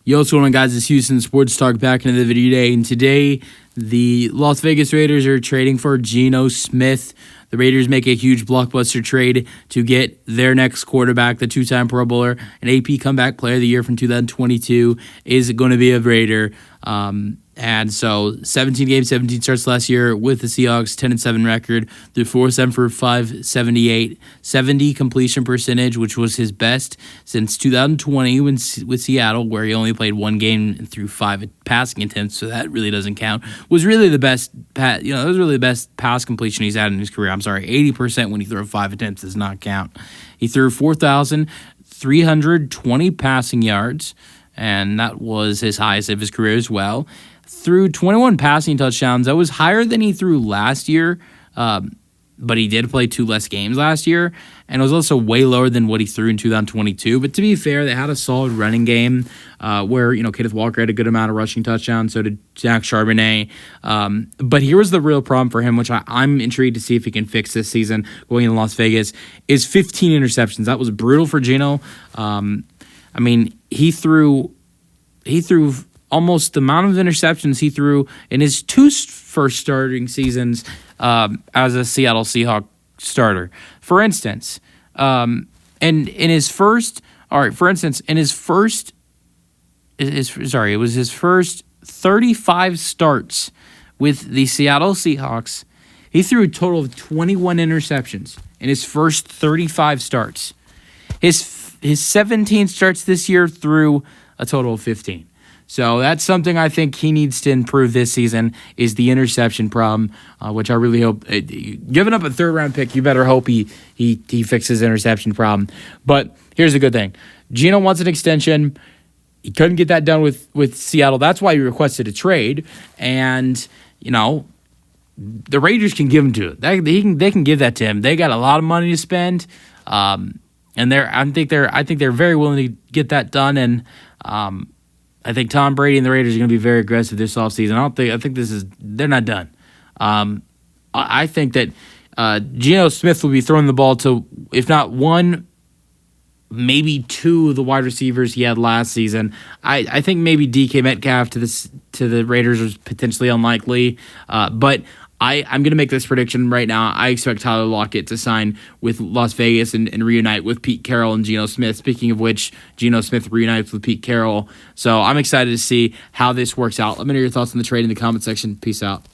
Yo, what's going on, guys? It's Houston Sports Talk back into the video today. And today, the Las Vegas Raiders are trading for Geno Smith. The Raiders make a huge blockbuster trade to get their next quarterback, the two-time Pro Bowler, an AP Comeback Player of the Year from 2022, is going to be a Raider. And so 17 games, 17 starts last year with the Seahawks, 10-7 record, threw 4-7 for 578, 70 completion percentage, which was his best since 2020 with Seattle, where he only played one game and threw 5 passing attempts, so that really doesn't count. Was really the best, that was really the best pass completion he's had in his career. I'm sorry, 80% when he threw 5 attempts does not count. He threw 4,320 passing yards, and that was his highest of his career as well. Threw 21 passing touchdowns. That was higher than he threw last year, but he did play 2 less games last year, and it was also way lower than what he threw in 2022. But to be fair, they had a solid running game where, Kenneth Walker had a good amount of rushing touchdowns, so did Zach Charbonnet. But here was the real problem for him, which I'm intrigued to see if he can fix this season going into Las Vegas, is 15 interceptions. That was brutal for Geno. He threw almost the amount of interceptions he threw in his 2 first starting seasons as a Seattle Seahawks starter. For instance, in his first 35 starts with the Seattle Seahawks, he threw a total of 21 interceptions in his first 35 starts. His 17 starts this year threw a total of 15. So that's something I think he needs to improve this season, is the interception problem, which I really hope. Giving up a 3rd-round pick, you better hope he fixes interception problem. But here's the good thing. Geno wants an extension. He couldn't get that done with Seattle. That's why he requested a trade. And, the Raiders can give him to it. They can give that to him. They got a lot of money to spend. And I think they're very willing to get that done. And I think Tom Brady and the Raiders are going to be very aggressive this offseason. They're not done. I think that Geno Smith will be throwing the ball to, if not 1, maybe 2 of the wide receivers he had last season. I think maybe DK Metcalf to the Raiders is potentially unlikely, but I'm going to make this prediction right now. I expect Tyler Lockett to sign with Las Vegas and reunite with Pete Carroll and Geno Smith. Speaking of which, Geno Smith reunites with Pete Carroll. So I'm excited to see how this works out. Let me know your thoughts on the trade in the comment section. Peace out.